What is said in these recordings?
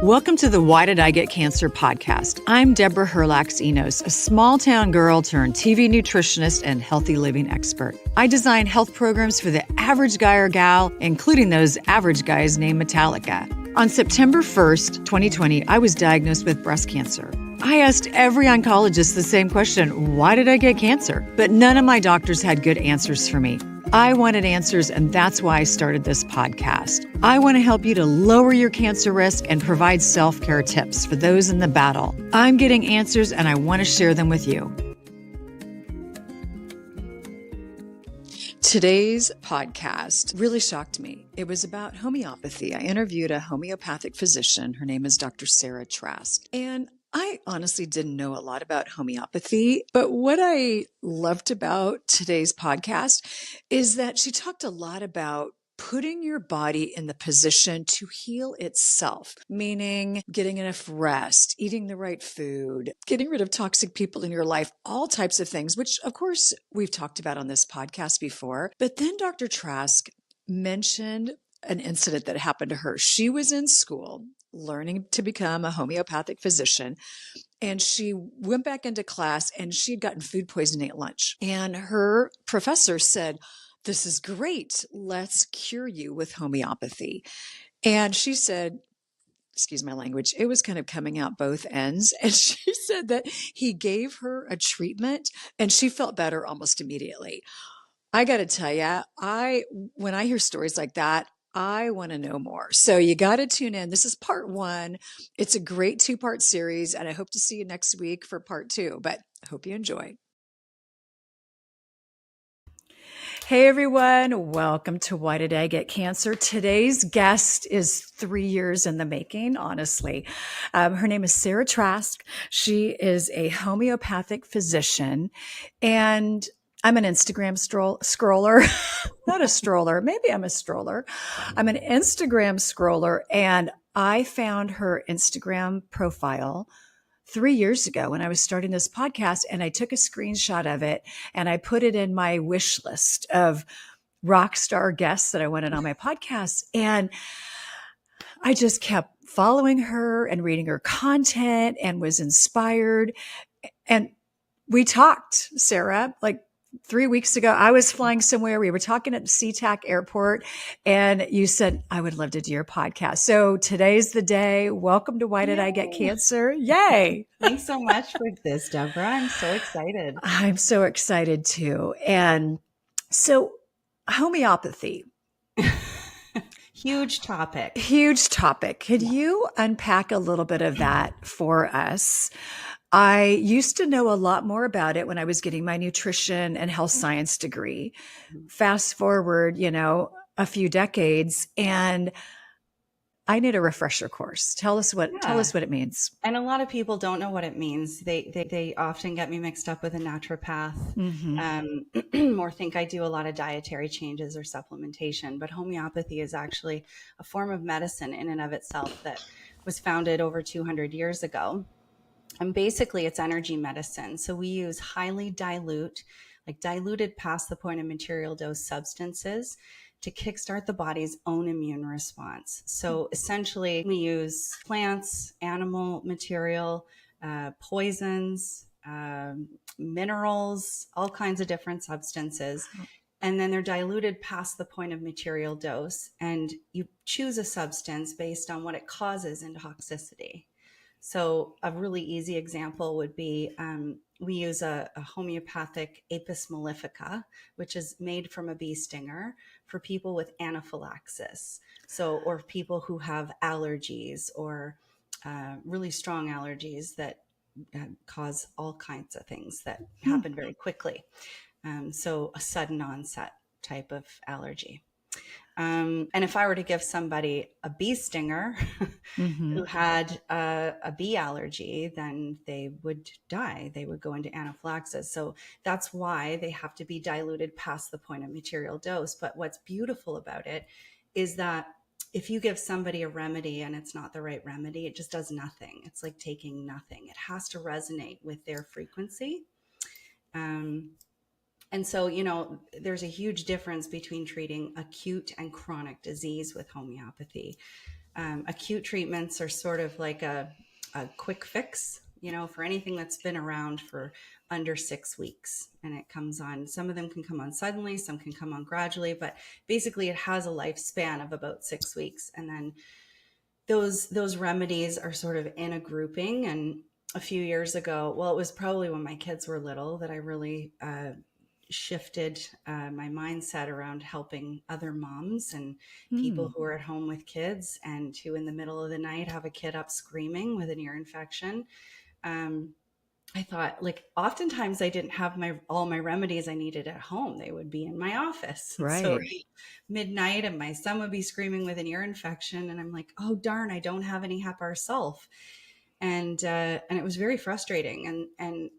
Welcome to the Why Did I Get Cancer podcast. I'm Deborah Herlax-Enos, a small-town girl turned TV nutritionist and healthy living expert. I design health programs for the average guy or gal, including those average guys named Metallica. On September 1st, 2020, I was diagnosed with breast cancer. I asked every oncologist the same question, why did I get cancer? But none of my doctors had good answers for me. I wanted answers, and that's why I started this podcast. I want to help you to lower your cancer risk and provide self-care tips for those in the battle. I'm getting answers, and I want to share them with you. Today's podcast really shocked me. It was about homeopathy. I interviewed a homeopathic physician. Her name is Dr. Sarah Trask. And I honestly didn't know a lot about homeopathy, but what I loved about today's podcast is that she talked a lot about putting your body in the position to heal itself, meaning getting enough rest, eating the right food, getting rid of toxic people in your life, all types of things, which of course we've talked about on this podcast before. But then Dr. Trask mentioned an incident that happened to her. She was in school learning to become a homeopathic physician, and she went back into class and she'd gotten food poisoning at lunch. And her professor said, "This is great. Let's cure you with homeopathy." And she said, excuse my language, it was kind of coming out both ends. And she said that he gave her a treatment and she felt better almost immediately. I got to tell you, when I hear stories like that, I want to know more. So you got to tune in. This is part one. It's a great 2-part series, and I hope to see you next week for part 2, but I hope you enjoy. Hey everyone, welcome to Why Did I Get Cancer? Today's guest is 3 years in the making, honestly. Her name is Sarah Trask. She is a homeopathic physician, and I'm an Instagram scroller, not a stroller. Maybe I'm a stroller. I'm an Instagram scroller, and I found her Instagram profile 3 years ago when I was starting this podcast, and I took a screenshot of it and I put it in my wish list of rock star guests that I wanted on my podcast. And I just kept following her and reading her content and was inspired. And we talked, Sarah, like 3 weeks ago. I was flying somewhere. We were talking at SeaTac Airport, and you said, I would love to do your podcast. So today's the day. Welcome to Why Did I Get Cancer? Yay. Thanks so much for this, Deborah. I'm so excited. I'm so excited too. And so homeopathy. Huge topic. Huge topic. Could you unpack a little bit of that for us? I used to know a lot more about it when I was getting my nutrition and health science degree. Fast forward, a few decades, and I need a refresher course. Tell us what it means. And a lot of people don't know what it means. They often get me mixed up with a naturopath, or think I do a lot of dietary changes or supplementation. But homeopathy is actually a form of medicine in and of itself that was founded over 200 years ago. And basically it's energy medicine. So we use highly diluted past the point of material dose substances to kickstart the body's own immune response. So essentially we use plants, animal material, poisons, minerals, all kinds of different substances. And then they're diluted past the point of material dose. And you choose a substance based on what it causes in toxicity. So a really easy example would be we use a homeopathic Apis mellifica, which is made from a bee stinger for people with anaphylaxis. Or people who have allergies or really strong allergies that cause all kinds of things that happen very quickly. So a sudden onset type of allergy. And if I were to give somebody a bee stinger who had a bee allergy, then they would die. They would go into anaphylaxis. So that's why they have to be diluted past the point of material dose. But what's beautiful about it is that if you give somebody a remedy and it's not the right remedy, it just does nothing. It's like taking nothing. It has to resonate with their frequency. And so, there's a huge difference between treating acute and chronic disease with homeopathy. acute treatments are sort of like a quick fix, for anything that's been around for under 6 weeks. And it comes on, some of them can come on suddenly, some can come on gradually, but basically it has a lifespan of about 6 weeks. And then those remedies are sort of in a grouping. And a few years ago, well, it was probably when my kids were little that I really shifted my mindset around helping other moms and people who are at home with kids and who in the middle of the night have a kid up screaming with an ear infection. I thought, like, oftentimes I didn't have all my remedies I needed at home. They would be in my office. Right. So it'd be midnight and my son would be screaming with an ear infection. And I'm like, oh, darn, I don't have any Hepar Sulf. And it was very frustrating. And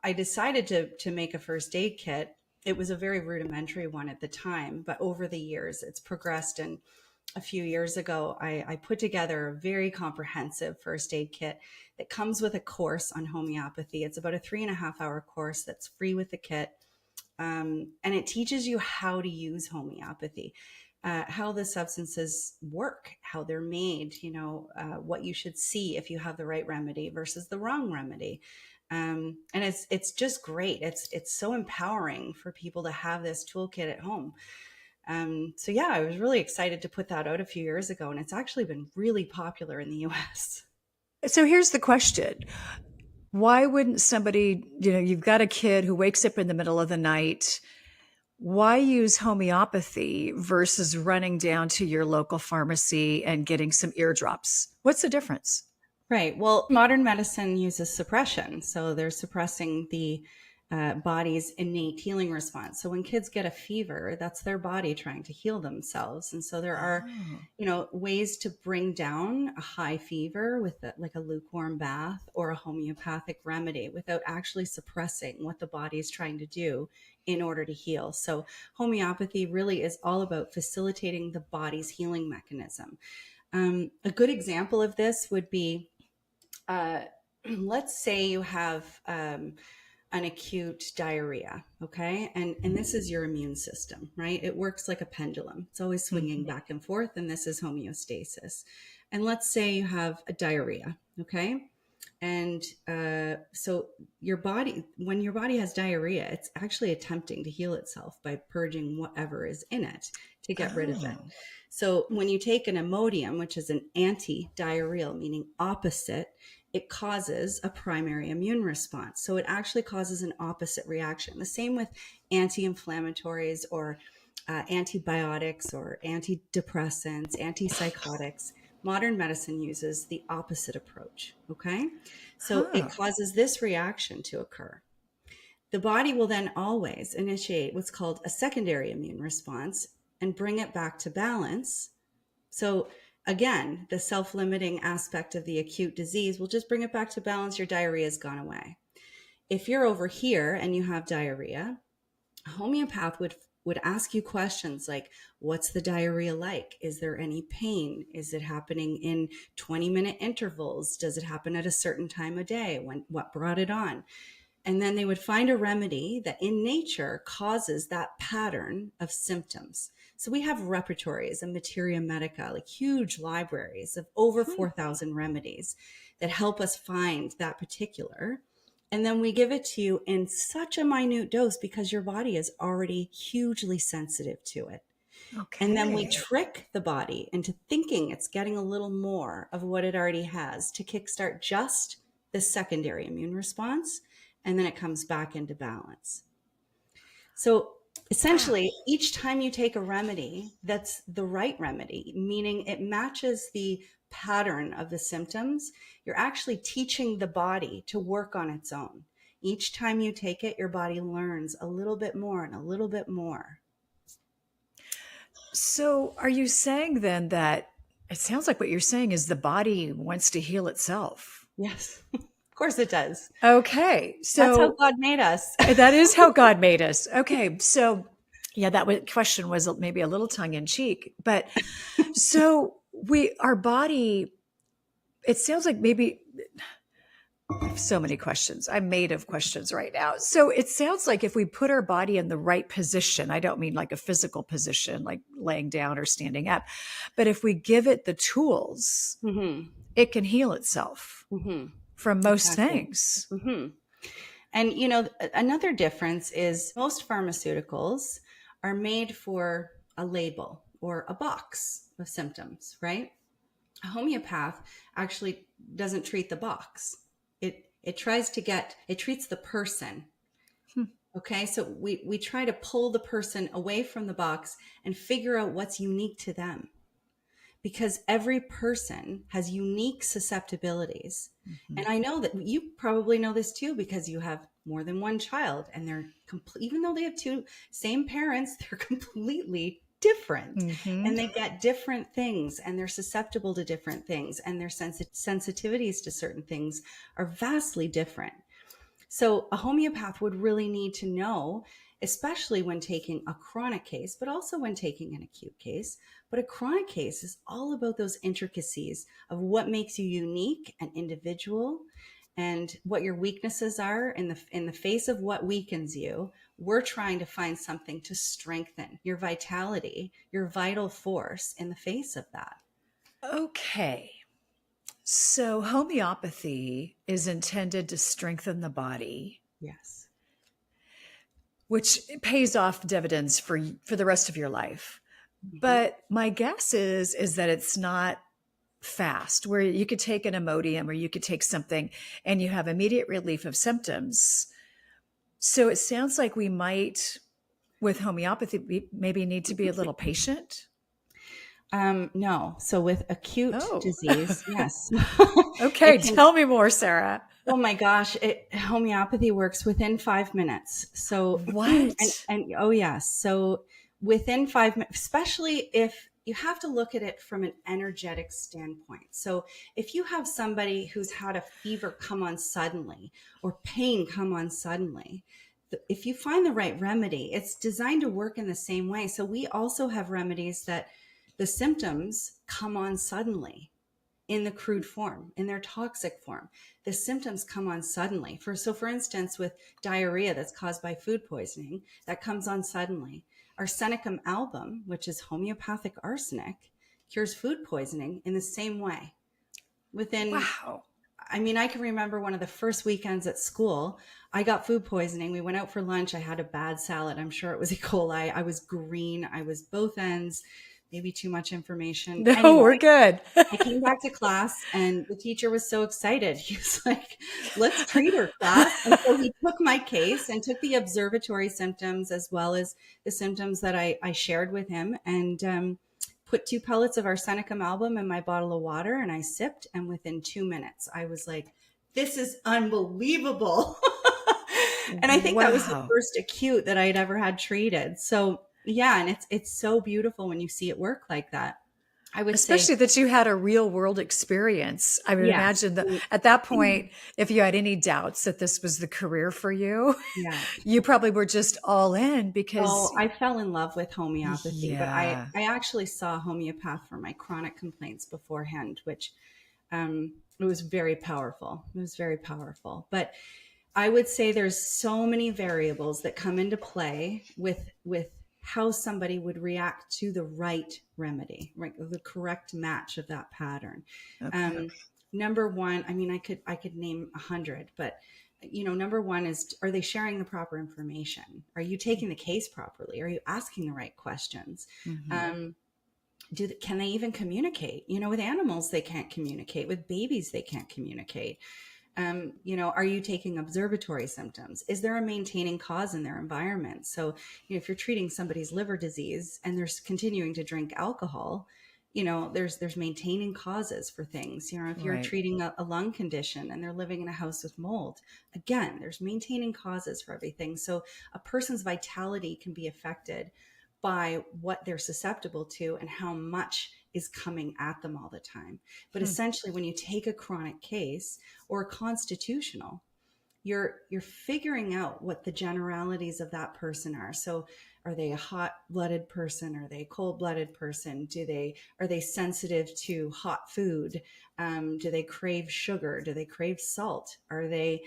I decided to make a first aid kit. It was a very rudimentary one at the time, but over the years it's progressed. And a few years ago, I put together a very comprehensive first aid kit that comes with a course on homeopathy. It's about a 3.5-hour course that's free with the kit. And it teaches you how to use homeopathy, how the substances work, how they're made, what you should see if you have the right remedy versus the wrong remedy. And it's just great. It's so empowering for people to have this toolkit at home. So yeah, I was really excited to put that out a few years ago, and it's actually been really popular in the US. So here's the question. Why wouldn't somebody, you've got a kid who wakes up in the middle of the night. Why use homeopathy versus running down to your local pharmacy and getting some eardrops? What's the difference? Right. Well, modern medicine uses suppression. So they're suppressing the body's innate healing response. So when kids get a fever, that's their body trying to heal themselves. And so there are, ways to bring down a high fever with like a lukewarm bath or a homeopathic remedy without actually suppressing what the body is trying to do in order to heal. So homeopathy really is all about facilitating the body's healing mechanism. A good example of this would be, let's say you have an acute diarrhea, okay? And this is your immune system, right? It works like a pendulum. It's always swinging back and forth, and this is homeostasis. And let's say you have a diarrhea, okay? And so your body, when your body has diarrhea, it's actually attempting to heal itself by purging whatever is in it to get rid of it. So when you take an Imodium, which is an anti-diarrheal, meaning opposite, it causes a primary immune response. So it actually causes an opposite reaction. The same with anti-inflammatories or antibiotics or antidepressants, antipsychotics. Modern medicine uses the opposite approach, okay? So it causes this reaction to occur. The body will then always initiate what's called a secondary immune response and bring it back to balance. So again, the self-limiting aspect of the acute disease will just bring it back to balance. Your diarrhea has gone away. If you're over here and you have diarrhea, a homeopath would ask you questions like, what's the diarrhea like? Is there any pain? Is it happening in 20-minute intervals? Does it happen at a certain time of day? What brought it on? And then they would find a remedy that in nature causes that pattern of symptoms. So we have repertories and materia medica, like huge libraries of over 4,000 remedies that help us find that particular. And then we give it to you in such a minute dose because your body is already hugely sensitive to it. Okay. And then we trick the body into thinking it's getting a little more of what it already has to kickstart just the secondary immune response. And then it comes back into balance. So essentially, each time you take a remedy that's the right remedy, meaning it matches the pattern of the symptoms, you're actually teaching the body to work on its own. Each time you take it, your body learns a little bit more and a little bit more. So are you saying then that it sounds like what you're saying is the body wants to heal itself? Yes. Of course it does. Okay. So that's how God made us. That is how God made us. Okay. So yeah, question was maybe a little tongue in cheek, but so our body, it sounds like maybe I have so many questions. I'm made of questions right now. So it sounds like if we put our body in the right position, I don't mean like a physical position, like laying down or standing up, but if we give it the tools, Mm-hmm. it can heal itself Mm-hmm. from most Exactly. things. Mm-hmm. And, another difference is most pharmaceuticals are made for a label or a box of symptoms, right? A homeopath actually doesn't treat the box. It treats the person. Hmm. Okay, so we try to pull the person away from the box and figure out what's unique to them, because every person has unique susceptibilities. Mhm. And I know that you probably know this too, because you have more than one child, and even though they have two same parents, they're completely different, Mhm. and they get different things, and they're susceptible to different things, and their sensitivities to certain things are vastly different. So a homeopath would really need to know, especially when taking a chronic case, but also when taking an acute case. But a chronic case is all about those intricacies of what makes you unique and individual, and what your weaknesses are in the face of what weakens you. We're trying to find something to strengthen your vitality, your vital force in the face of that. Okay. So homeopathy is intended to strengthen the body, Yes. which pays off dividends for the rest of your life. Mhm. But my guess is that it's not fast, where you could take an Imodium or you could take something and you have immediate relief of symptoms. So it sounds like we might, with homeopathy, maybe need to be a little patient. No. So with acute Oh, disease, yes, okay. it can. Tell me more, Sarah. Oh my gosh, homeopathy works within 5 minutes. So, What? and oh yes, so within 5 minutes, especially if you have to look at it from an energetic standpoint. So, if you have somebody who's had a fever come on suddenly or pain come on suddenly, if you find the right remedy, it's designed to work in the same way. So, we also have remedies that the symptoms come on suddenly in the crude form, in their toxic form. The symptoms come on suddenly. For instance, with diarrhea that's caused by food poisoning, that comes on suddenly. Arsenicum album, which is homeopathic arsenic, cures food poisoning in the same way. Within, Wow. I can remember one of the first weekends at school, I got food poisoning. We went out for lunch. I had a bad salad. I'm sure it was E. coli. I was green. I was both ends. Maybe too much information. No, Anyway, we're good. I came back to class and the teacher was so excited. He was like, let's treat her, class. And so he took my case and took the observatory symptoms as well as the symptoms that I shared with him, and put 2 pellets of arsenicum album in my bottle of water, and I sipped. And within 2 minutes, I was like, this is unbelievable. And I think that was the Wow. first acute that I'd ever had treated. So yeah, and it's so beautiful when you see it work like that. I would say Especially that you had a real world experience. I would yes. imagine that at that point, if you had any doubts that this was the career for you, Yeah. you probably were just all in Oh, because, I fell in love with homeopathy, but I, yeah. I actually saw a homeopath for my chronic complaints beforehand, which it was very powerful. It was very powerful. But I would say there's so many variables that come into play with how somebody would react to the right remedy, right? The correct match of that pattern. Okay. Um, Number one, I could name 100, but number one is, are they sharing the proper information? Are you taking the case properly? Are you asking the right questions? Mhm. Um, can they even communicate? With animals, they can't communicate. With babies, they can't communicate. Are you taking observatory symptoms? Is there a maintaining cause in their environment? So, if you're treating somebody's liver disease and they're continuing to drink alcohol, there's maintaining causes for things. If you're Right. treating a lung condition and they're living in a house with mold, again, there's maintaining causes for everything. So a person's vitality can be affected by what they're susceptible to and how much is coming at them all the time. But Hmm. essentially, when you take a chronic case or a constitutional, you're figuring out what the generalities of that person are. So Are they a hot-blooded person? Are they a cold-blooded person? Are they sensitive to hot food? Do they crave sugar? Do they crave salt? Are they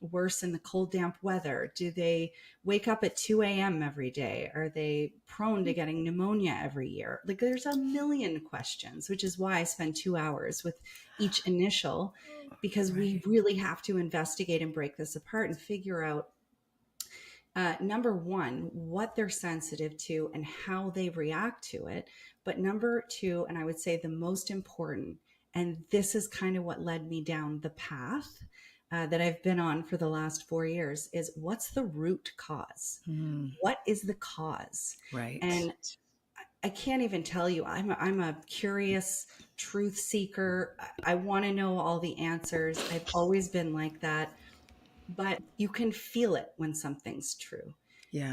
worse in the cold, damp weather? Do they wake up at 2 a.m. every day? Are they prone to getting pneumonia every year? Like, there's a million questions, which is why I spend 2 hours with each initial, because we really have to investigate and break this apart and figure out, number one, what they're sensitive to and how they react to it. But number two, and I would say the most important, and this is kind of what led me down the path that I've been on for the last 4 years, is what's the root cause? What is the cause? Right. And I can't even tell you. I'm a curious truth seeker. I want to know all the answers. I've always been like that. But you can feel it when something's true. Yeah.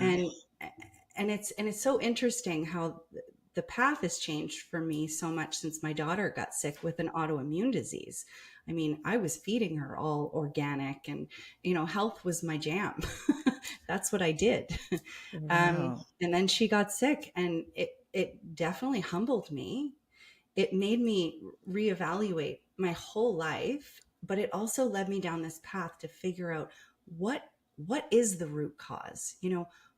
And it's so interesting how the path has changed for me so much since my daughter got sick with an autoimmune disease. I mean, I was feeding her all organic, and health was my jam. That's what I did. Wow. And then she got sick, and it definitely humbled me. It made me reevaluate my whole life, but it also led me down this path to figure out what is the root cause.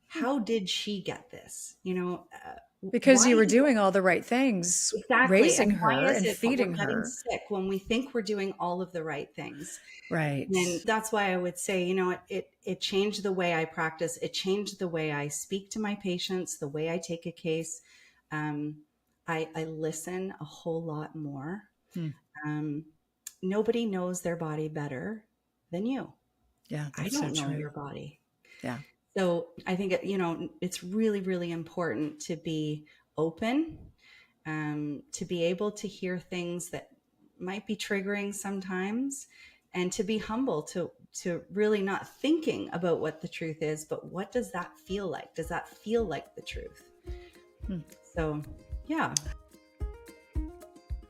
How did she get this? Because Why you were doing all the right things, exactly? raising And why her is and it that we're feeding getting her. sick when we think we're doing all of the right things? Right. And that's why I would say, it changed the way I practice. It changed the way I speak to my patients, the way I take a case. I listen a whole lot more. Nobody knows their body better than you. Yeah, I that's so don't know true. your body. Yeah. So I think, it's really, really important to be open, to be able to hear things that might be triggering sometimes, and to be humble, to really not thinking about what the truth is, but what does that feel like? Does that feel like the truth? So, yeah.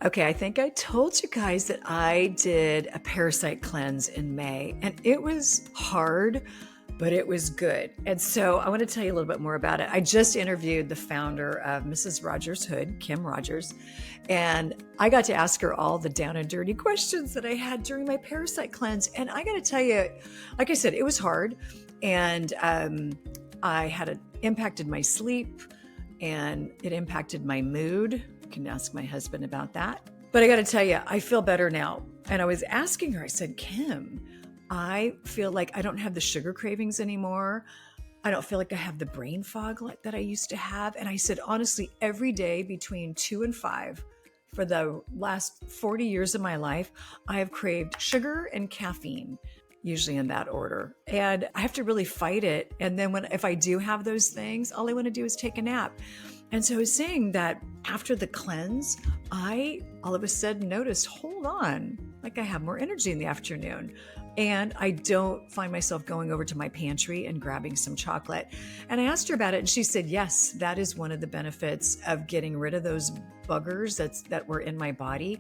Okay, I think I told you guys that I did a parasite cleanse in May, and it was hard, but it was good. And so I want to tell you a little bit more about it. I just interviewed the founder of Mrs. Rogers Hood, Kim Rogers, and I got to ask her all the down and dirty questions that I had during my parasite cleanse. And I got to tell you, like I said, it was hard, and I had it impacted my sleep, and it impacted my mood. You can ask my husband about that. But I got to tell you, I feel better now. And I was asking her, I said, Kim, I feel like I don't have the sugar cravings anymore. I don't feel like I have the brain fog like that I used to have. And I said, honestly, every day between 2 and 5 for the last 40 years of my life, I have craved sugar and caffeine, usually in that order. And I have to really fight it. And then if I do have those things, all I want to do is take a nap. And so I was saying that after the cleanse, I all of a sudden noticed, hold on, like I have more energy in the afternoon. And I don't find myself going over to my pantry and grabbing some chocolate. And I asked her about it, and she said, yes, that is one of the benefits of getting rid of those buggers that were in my body,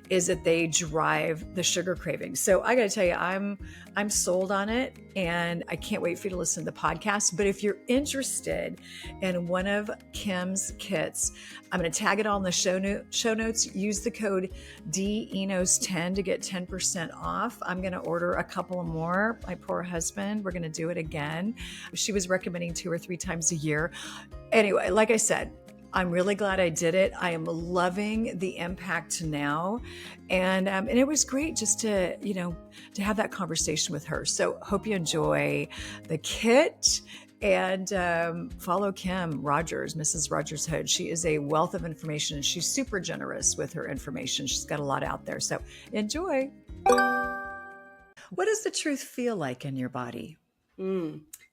is that they drive the sugar cravings. So I got to tell you, I'm sold on it, and I can't wait for you to listen to the podcast. But if you're interested in one of Kim's kits, I'm going to tag it all in the show notes. Use the code DENOS10 to get 10% off. I'm going to order a couple more. My poor husband, we're going to do it again. She was recommending 2 or 3 times a year. Anyway, like I said, I'm really glad I did it. I am loving the impact now. And it was great just to have that conversation with her. So hope you enjoy the kit, and follow Kim Rogers, Mrs. Rogers Hood. She is a wealth of information, and she's super generous with her information. She's got a lot out there. So enjoy. What does the truth feel like in your body?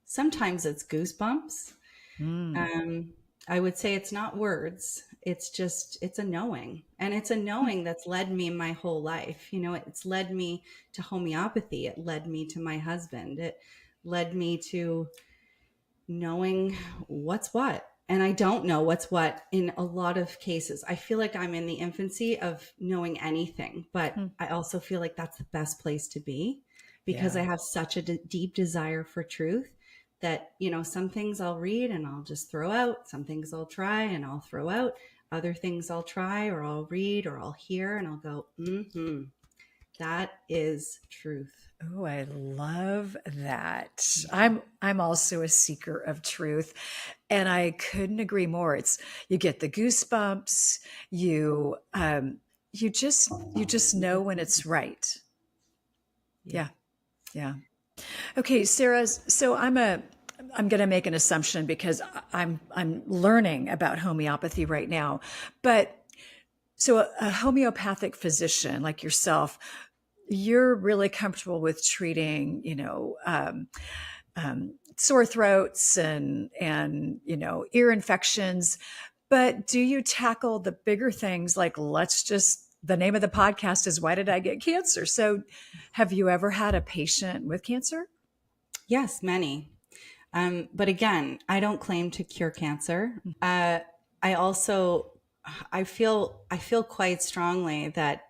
Sometimes it's goosebumps. I would say it's not words. It's a knowing. And it's a knowing that's led me my whole life. It's led me to homeopathy. It led me to my husband. It led me to knowing what's what. And I don't know what's what in a lot of cases. I feel like I'm in the infancy of knowing anything, but I also feel like that's the best place to be, because I have such a deep desire for truth. that, some things I'll read and I'll just throw out, some things I'll try and I'll throw out, other things I'll try or I'll read or I'll hear and I'll go, that is truth. Oh, I love that. I'm also a seeker of truth, and I couldn't agree more. It's you get the goosebumps. You just know when it's right. Yeah. Yeah. Okay, Sarah. So I'm going to make an assumption because I'm learning about homeopathy right now. But so a homeopathic physician like yourself, you're really comfortable with treating, sore throats and ear infections. But do you tackle the bigger things like the name of the podcast is Why Did I Get Cancer? So have you ever had a patient with cancer? Yes, many. But again, I don't claim to cure cancer. I also, I feel quite strongly that,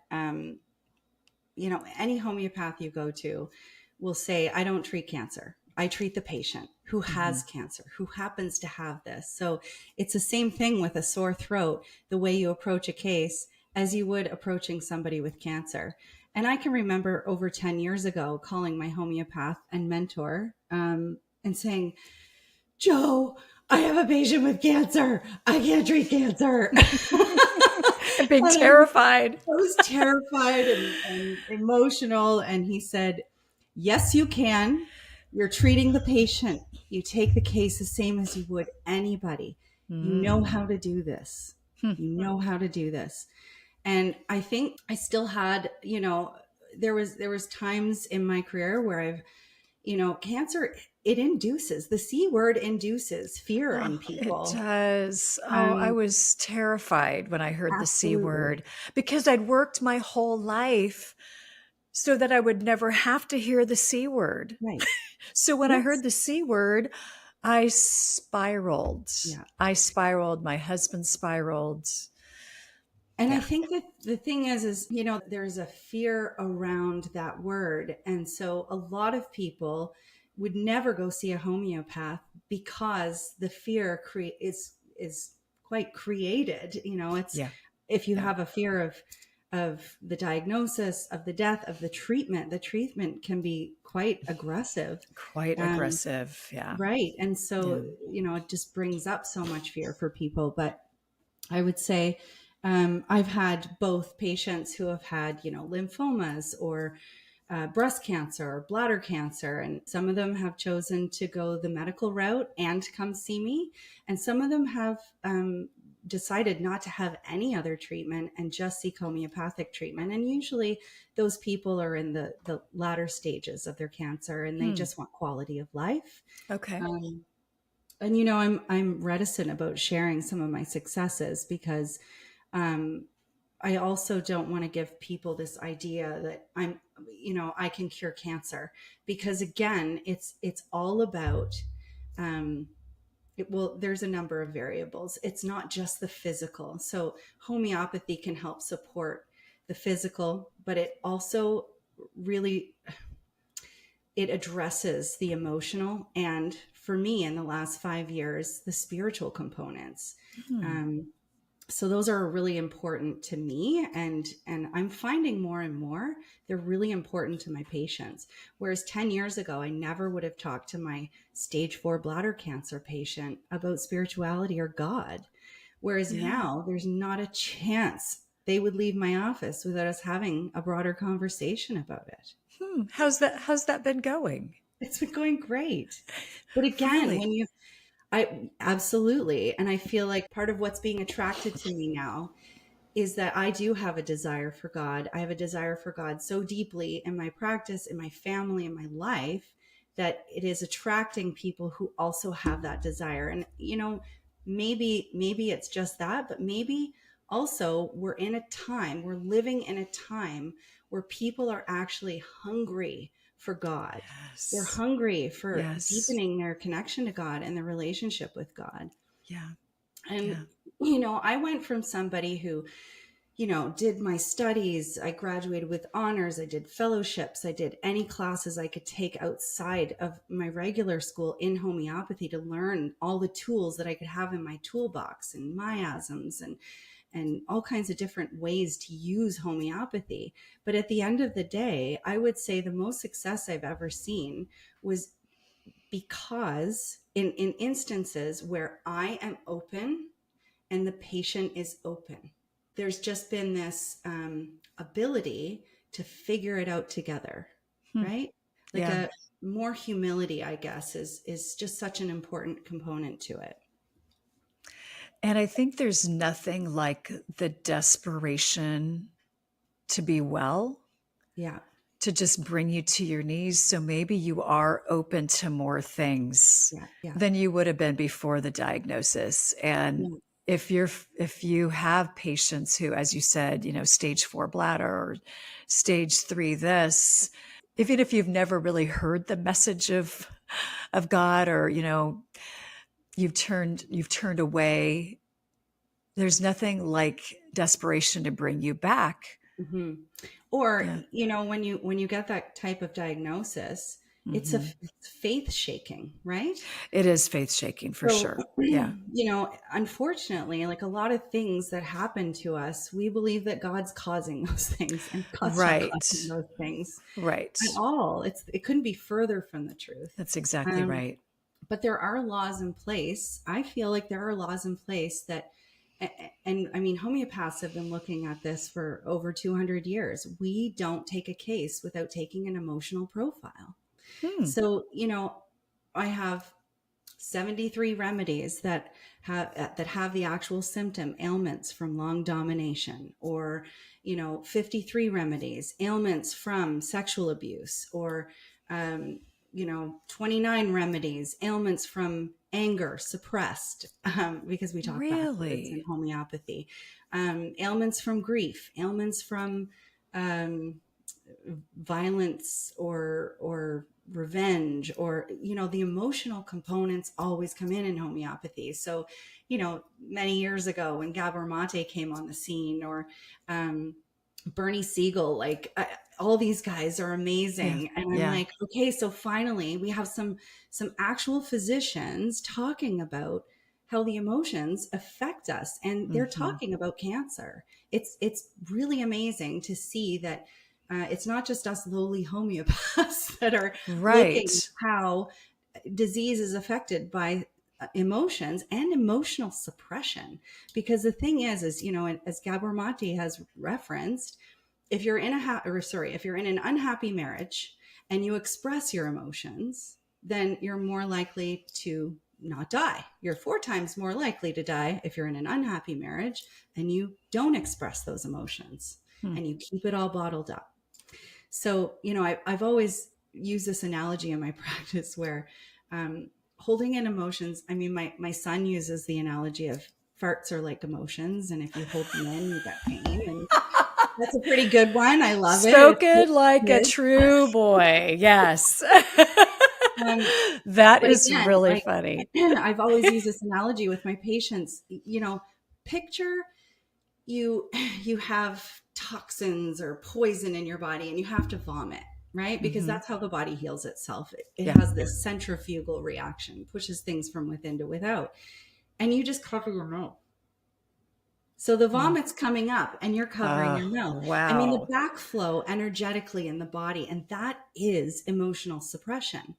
any homeopath you go to will say, I don't treat cancer. I treat the patient who has cancer, who happens to have this. So it's the same thing with a sore throat, the way you approach a case as you would approaching somebody with cancer. And I can remember over 10 years ago calling my homeopath and mentor and saying, Joe, I have a patient with cancer. I can't treat cancer. Being terrified. I was terrified and emotional. And he said, yes, you can. You're treating the patient. You take the case the same as you would anybody. You know how to do this. You know how to do this. And I think I still had, there was times in my career where I've, cancer, it induces, the C word induces fear in people. It does. Oh, I was terrified when I heard the C Absolutely. word because I'd worked my whole life so that I would never have to hear the C word. Right. So when I heard the C word, I spiraled. Yeah. I spiraled. My husband spiraled. And I think that the thing is, there's a fear around that word. And so a lot of people would never go see a homeopath because the fear is quite created. It's if you have a fear of the diagnosis, of the death, of the treatment can be quite aggressive. Quite aggressive. Yeah. Right. And so, it just brings up so much fear for people. But I would say, I've had both patients who have had, lymphomas or breast cancer or bladder cancer. And some of them have chosen to go the medical route and come see me. And some of them have decided not to have any other treatment and just seek homeopathic treatment. And usually those people are in the latter stages of their cancer and they just want quality of life. Okay. And I'm reticent about sharing some of my successes because I also don't want to give people this idea that I can cure cancer, because again, it's all about, there's a number of variables. It's not just the physical. So homeopathy can help support the physical, but it also really, it addresses the emotional. And for me, in the last 5 years, the spiritual components. So those are really important to me. And I'm finding more and more, they're really important to my patients. Whereas 10 years ago, I never would have talked to my stage 4 bladder cancer patient about spirituality or God. Whereas now there's not a chance they would leave my office without us having a broader conversation about it. How's that been going? It's been going great. But again, Really? I absolutely. And I feel like part of what's being attracted to me now is that I do have a desire for God. I have a desire for God so deeply in my practice, in my family, in my life, that it is attracting people who also have that desire. And, maybe it's just that, but maybe also we're living in a time where people are actually hungry for God. Yes. They're hungry for deepening their connection to God and their relationship with God. Yeah. And, I went from somebody who, did my studies. I graduated with honors. I did fellowships. I did any classes I could take outside of my regular school in homeopathy to learn all the tools that I could have in my toolbox, and miasms and all kinds of different ways to use homeopathy. But at the end of the day, I would say the most success I've ever seen was because in instances where I am open and the patient is open, there's just been this ability to figure it out together, right? Like Yeah. a more humility, I guess, is just such an important component to it. And I think there's nothing like the desperation to be well, Yeah. to just bring you to your knees. So maybe you are open to more things Yeah. Yeah. than you would have been before the diagnosis. And Yeah. if you have patients who, as you said, stage 4 bladder or stage 3 this, even if you've never really heard the message of God, or you've turned away, there's nothing like desperation to bring you back. Mm-hmm. Or, Yeah. when you get that type of diagnosis, it's Mm-hmm. it's faith shaking, right? It is faith shaking for So, sure. Yeah. unfortunately, like a lot of things that happen to us, we believe that God's causing those things, and God's not causing Right. those things Right. at all. It couldn't be further from the truth. That's exactly Um, right. but there are laws in place. I feel like there are laws in place that, and I mean, homeopaths have been looking at this for over 200 years. We don't take a case without taking an emotional profile. Hmm. So, I have 73 remedies that have the actual symptom ailments from long domination, or 53 remedies ailments from sexual abuse, or 29 remedies ailments from anger suppressed, because we talk backwards in Really? homeopathy, ailments from grief, ailments from violence or revenge, or the emotional components always come in homeopathy. So many years ago when Gabor Mate came on the scene, or Bernie Siegel, like all these guys are Yeah. amazing, and I'm Yeah. like, okay, so finally we have some actual physicians talking about how the emotions affect us, and they're Mm-hmm. talking about cancer. It's really amazing to see that it's not just us lowly homeopaths that are looking Right. at how disease is affected by emotions and emotional suppression. Because the thing is, as Gabor Mate has referenced, if you're in if you're in an unhappy marriage and you express your emotions, then you're more likely to not die. You're 4 times more likely to die if you're in an unhappy marriage and you don't express those emotions Hmm. and you keep it all bottled up. So, I've always used this analogy in my practice where holding in emotions, I mean, my son uses the analogy of farts are like emotions. And if you hold them in, you get pain. And that's a pretty good one. I love it. Spoken like a It true boy. Yes. is. That But is again, really like funny. I've always used this analogy with my patients, picture you have toxins or poison in your body and you have to vomit, right? Because Mm-hmm. that's how the body heals itself. It Yeah. has this centrifugal reaction, pushes things from within to without, and you just cover your mouth. So the vomit's coming up and you're covering your mouth. I mean, the Wow. backflow energetically in the body, and that is emotional suppression.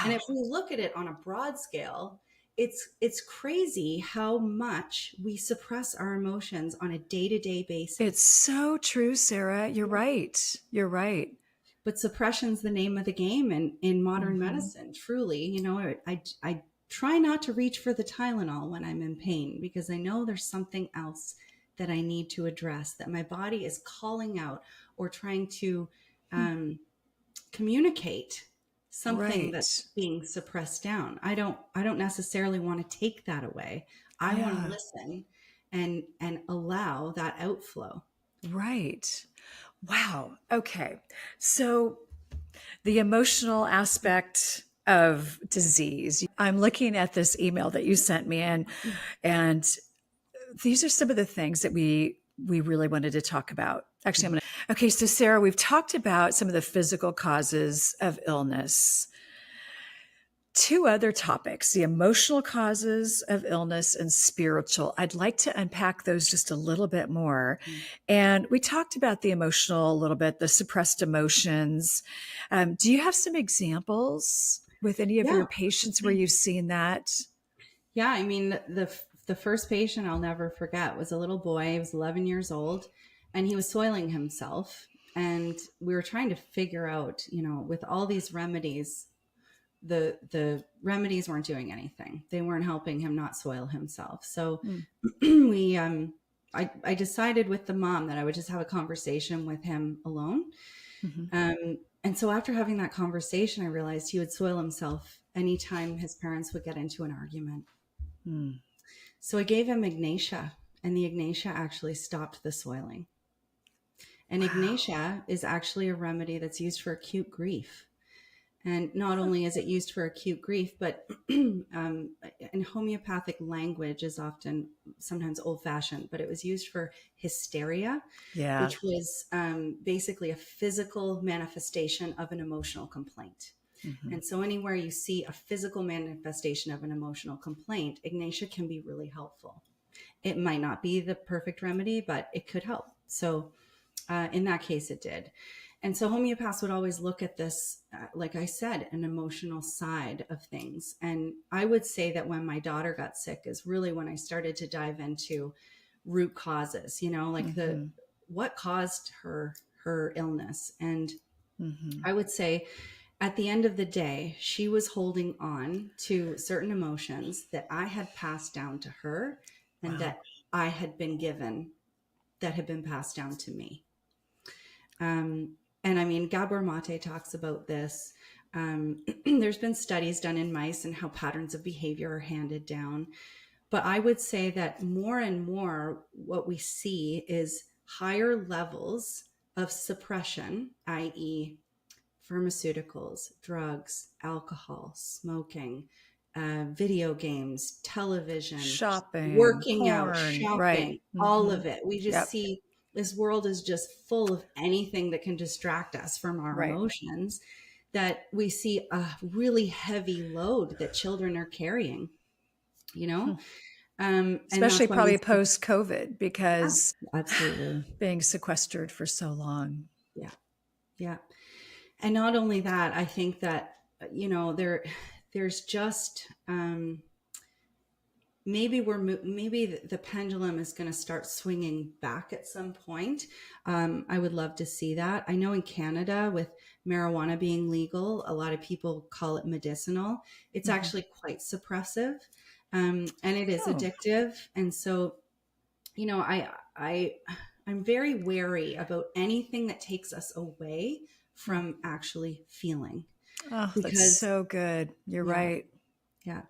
And Wow. if we look at it on a broad scale, it's crazy how much we suppress our emotions on a day-to-day basis. It's so true, Sarah. You're right. You're right. But suppression's the name of the game in modern Mm-hmm. medicine. Truly, I try not to reach for the Tylenol when I'm in pain, because I know there's something else that I need to address, that my body is calling out or trying to communicate something Right. that's being suppressed down. I don't necessarily want to take that away. I want to Yeah. listen and allow that outflow. Right. Wow. Okay. So the emotional aspect of disease. I'm looking at this email that you sent me, and these are some of the things that we we really wanted to talk about. Actually, okay, so Sarah, we've talked about some of the physical causes of illness. Two other topics, the emotional causes of illness and spiritual. I'd like to unpack those just a little bit more. And we talked about the emotional a little bit, the suppressed emotions. Do you have some examples with any of your patients where you've seen that? Yeah, I mean, the first patient I'll never forget was a little boy. He was 11 years old, and he was soiling himself. And we were trying to figure out, with all these remedies, the remedies weren't doing anything. They weren't helping him not soil himself. So I decided with the mom that I would just have a conversation with him alone. And so after having that conversation, I realized he would soil himself anytime his parents would get into an argument. So I gave him Ignatia, and the Ignatia actually stopped the soiling. And Ignatia is actually a remedy that's used for acute grief. And not only is it used for acute grief, but in homeopathic language is often sometimes old-fashioned, but it was used for hysteria, which was basically a physical manifestation of an emotional complaint. And so anywhere you see a physical manifestation of an emotional complaint, Ignatia can be really helpful. It might not be the perfect remedy, but it could help. So in that case, it did. And so homeopaths would always look at this, like I said, an emotional side of things. And I would say that when my daughter got sick is really when I started to dive into root causes, like what caused her illness. And I would say at the end of the day, she was holding on to certain emotions that I had passed down to her and that I had been given that had been passed down to me. And I mean, Gabor Mate talks about this. There's been studies done in mice and how patterns of behavior are handed down. But I would say that more and more what we see is higher levels of suppression, i.e., pharmaceuticals, drugs, alcohol, smoking, video games, television, shopping, working porn, out, shopping, all of it. We just see this world is just full of anything that can distract us from our emotions, that we see a really heavy load that children are carrying, especially probably post-COVID, because absolutely being sequestered for so long. Yeah. And not only that, I think that, there's just, maybe the pendulum is going to start swinging back at some point. I would love to see that. I know in Canada, with marijuana being legal, a lot of people call it medicinal. It's actually quite suppressive, and it is addictive. And so, I'm very wary about anything that takes us away from actually feeling. Oh, that's so good. You're right. Yeah.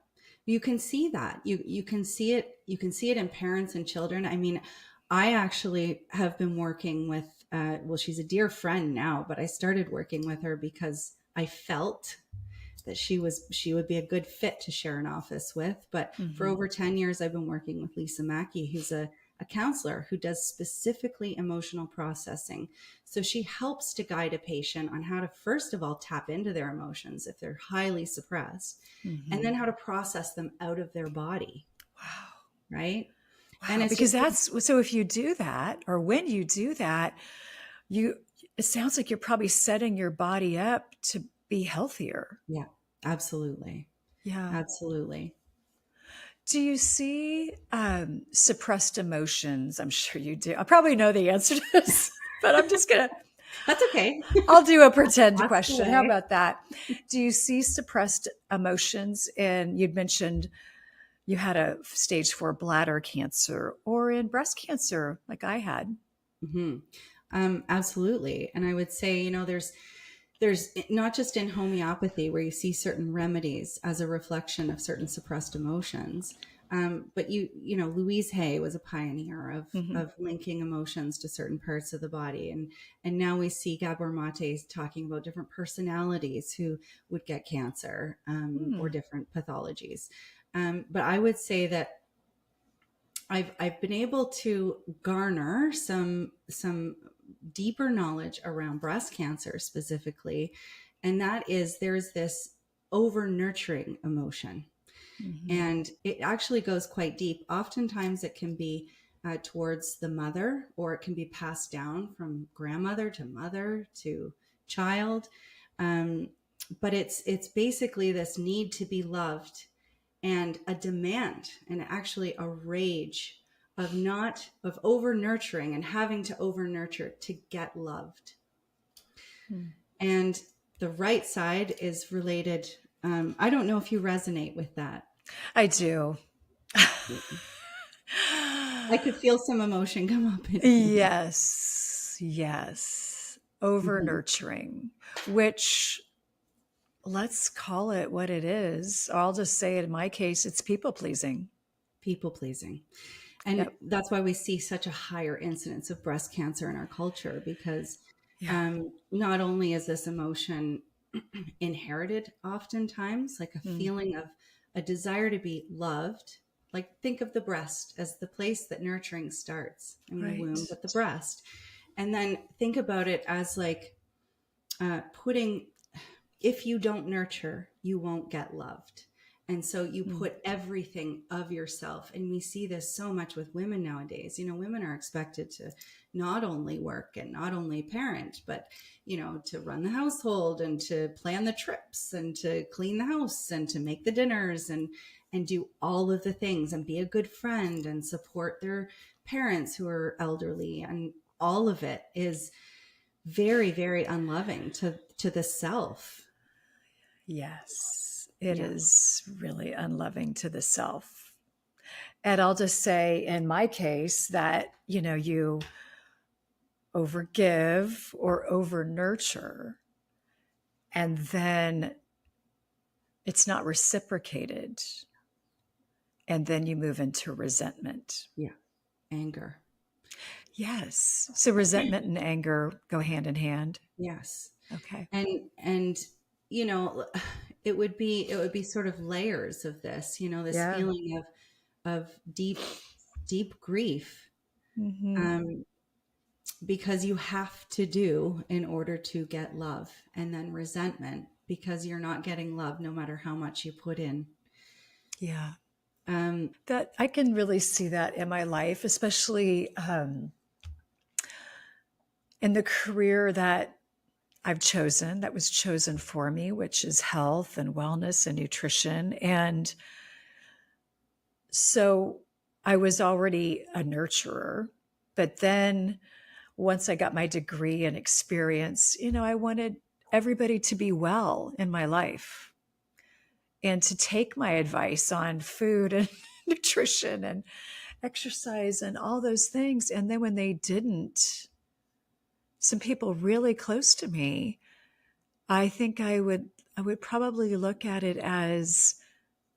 You can see that. You can see it. You can see it in parents and children. I mean, I actually have been working with, she's a dear friend now, but I started working with her because I felt that she would be a good fit to share an office with. But for over 10 years, I've been working with Lisa Mackey, who's a counselor who does specifically emotional processing. So she helps to guide a patient on how to, first of all, tap into their emotions if they're highly suppressed, and then how to process them out of their body. Wow. Right. Wow. And it's because so if you do that, or when you do that, it sounds like you're probably setting your body up to be healthier. Yeah, absolutely. Yeah. Absolutely. Do you see suppressed emotions? I'm sure you do. I probably know the answer to this, but I'm just going to. That's okay. I'll do a pretend question. How about that? Do you see suppressed emotions you'd mentioned you had a stage 4 bladder cancer, or in breast cancer like I had? Absolutely. And I would say, there's not just in homeopathy where you see certain remedies as a reflection of certain suppressed emotions. But Louise Hay was a pioneer of linking emotions to certain parts of the body. And now we see Gabor Mate talking about different personalities who would get cancer, or different pathologies. But I would say that I've been able to garner some deeper knowledge around breast cancer specifically, and that is there's this over nurturing emotion, Mm-hmm. and it actually goes quite deep. Oftentimes, it can be towards the mother, or it can be passed down from grandmother to mother to child. Um, but it's basically this need to be loved, and a demand, and actually a rage of not of over nurturing and having to over nurture to get loved. Mm. And the right side is related. I don't know if you resonate with that. I do. I could feel some emotion come up in me. Yes, yes. Over Mhm. nurturing, which, let's call it what it is. I'll just say it in my case, it's people pleasing. People pleasing. And Yep. that's why we see such a higher incidence of breast cancer in our culture, because Yeah. not only is this emotion inherited oftentimes, like a Mm. feeling of a desire to be loved. Like, think of the breast as the place that nurturing starts. I mean, the Right. womb, but the breast. And then think about it as like putting, if you don't nurture, you won't get loved. And so you Mm. put everything of yourself. And we see this so much with women nowadays. You know, women are expected to not only work and not only parent, but, you know, to run the household and to plan the trips and to clean the house and to make the dinners and do all of the things and be a good friend and support their parents who are elderly. And all of it is very, very unloving to the self. Yes, it Yeah. is really unloving to the self. And I'll just say in my case that, you overgive or over nurture, and then it's not reciprocated. And then you move into resentment. Yeah. Anger. Yes. So resentment and anger go hand in hand. Yes. Okay. And you know, it would be sort of layers of this, you know, this Yeah. feeling of deep grief, Mm-hmm. um, because you have to do in order to get love, and then resentment because you're not getting love no matter how much you put in. Yeah. Um, That I can really see that in my life, especially in the career that I've chosen, that was chosen for me, which is health and wellness and nutrition. And so I was already a nurturer. But then once I got my degree and experience, I wanted everybody to be well in my life and to take my advice on food and nutrition and exercise and all those things. And then when they didn't, some people really close to me, I think I would probably look at it as,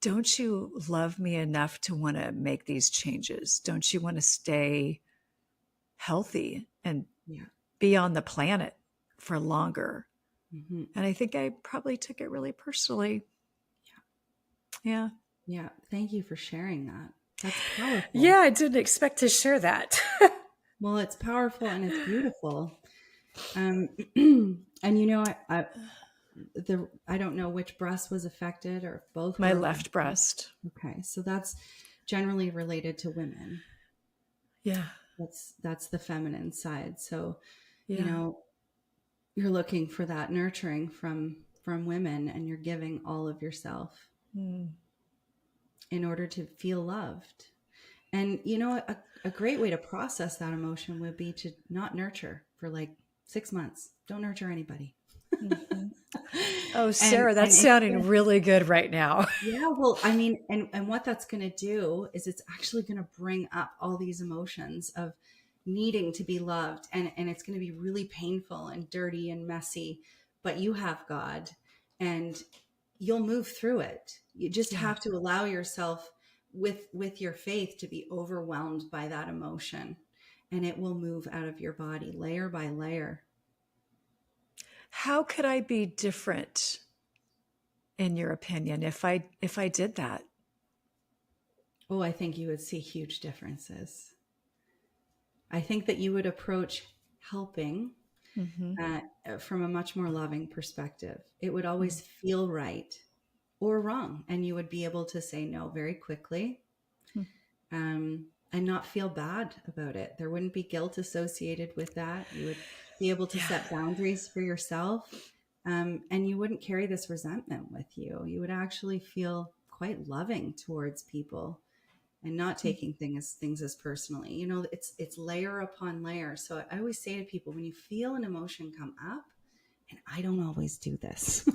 don't you love me enough to want to make these changes? Don't you want to stay healthy and yeah. be on the planet for longer? Hmm. And I think I probably took it really personally. Yeah. Yeah. Thank you for sharing that. That's powerful. Yeah, I didn't expect to share that. Well, it's powerful and it's beautiful. And you know, I don't know which breast was affected or if both My were left affected. breast. Okay, so that's generally related to women. Yeah. That's the feminine side. So, you Yeah. know, you're looking for that nurturing from women, and you're giving all of yourself Mm. in order to feel loved. And you know, a great way to process that emotion would be to not nurture for like 6 months. Don't nurture anybody. Mhm. Oh, and Sarah, that's and it's sounding really good right now. Yeah, well, I mean, and what that's going to do is it's actually going to bring up all these emotions of needing to be loved, and it's going to be really painful and dirty and messy, but you have God, and you'll move through it. You just Yeah. have to allow yourself with your faith to be overwhelmed by that emotion, and it will move out of your body layer by layer. How could I be different in your opinion if I did that? Oh, I think you would see huge differences. I think that you would approach helping from a much more loving perspective. It would always feel right or wrong, and you would be able to say no very quickly, and not feel bad about it. There wouldn't be guilt associated with that. You would be able to set boundaries for yourself, and you wouldn't carry this resentment with you. You would actually feel quite loving towards people and not taking things as personally. You know, it's layer upon layer. So I always say to people, when you feel an emotion come up, and I don't always do this.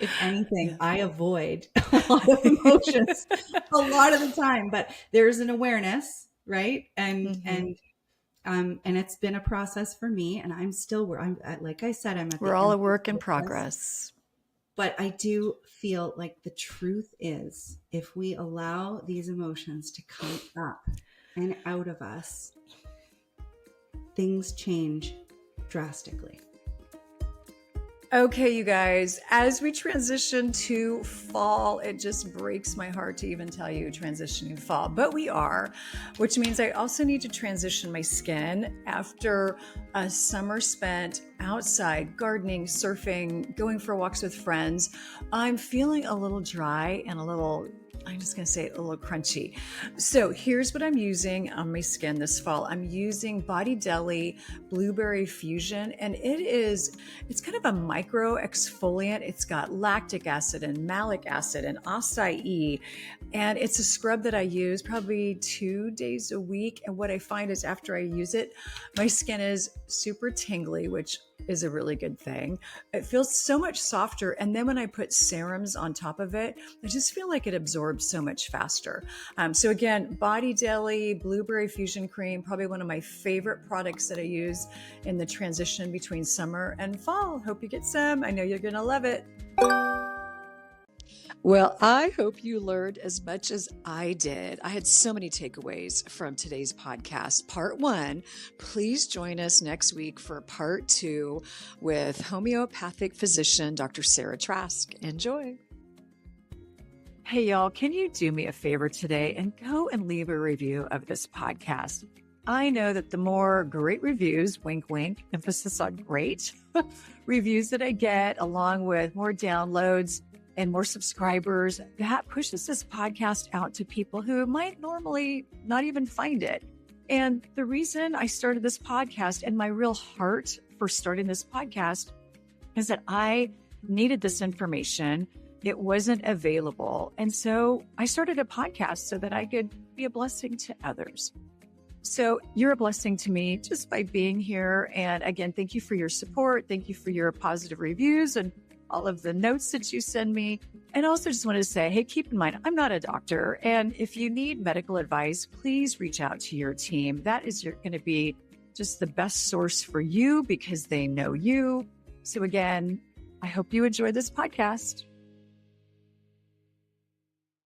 If anything, I avoid a lot of emotions a lot of the time, but there's an awareness, right? And it's been a process for me, and I'm still where like I said, we're all a work in progress. But I do feel like the truth is, if we allow these emotions to come up and out of us, things change drastically. Okay, you guys, as we transition to fall, it just breaks my heart to even tell you transitioning to fall, but we are, which means I also need to transition my skin after a summer spent outside gardening, surfing, going for walks with friends. I'm feeling a little dry and I'm just going to say a little crunchy. So here's what I'm using on my skin this fall. I'm using Body Deli Blueberry Fusion, and it's kind of a micro exfoliant. It's got lactic acid and malic acid and acai, and it's a scrub that I use probably 2 days a week. And what I find is after I use it, my skin is super tingly, which is a really good thing. It feels so much softer. And then when I put serums on top of it, I just feel like it absorbs so much faster. So again, Body Deli Blueberry Fusion Cream, probably one of my favorite products that I use in the transition between summer and fall. Hope you get some. I know you're going to love it. Well, I hope you learned as much as I did. I had so many takeaways from today's podcast. Part 1, please join us next week for part 2 with homeopathic physician, Dr. Sarah Trask. Enjoy. Hey, y'all, can you do me a favor today and go and leave a review of this podcast? I know that the more great reviews, wink, wink, emphasis on great, reviews that I get, along with more downloads and more subscribers, that pushes this podcast out to people who might normally not even find it. And the reason I started this podcast and my real heart for starting this podcast is that I needed this information. It wasn't available. And so I started a podcast so that I could be a blessing to others. So you're a blessing to me just by being here. And again, thank you for your support. Thank you for your positive reviews and all of the notes that you send me. And also just wanted to say, hey, keep in mind, I'm not a doctor. And if you need medical advice, please reach out to your team. That is going to be just the best source for you because they know you. So again, I hope you enjoyed this podcast.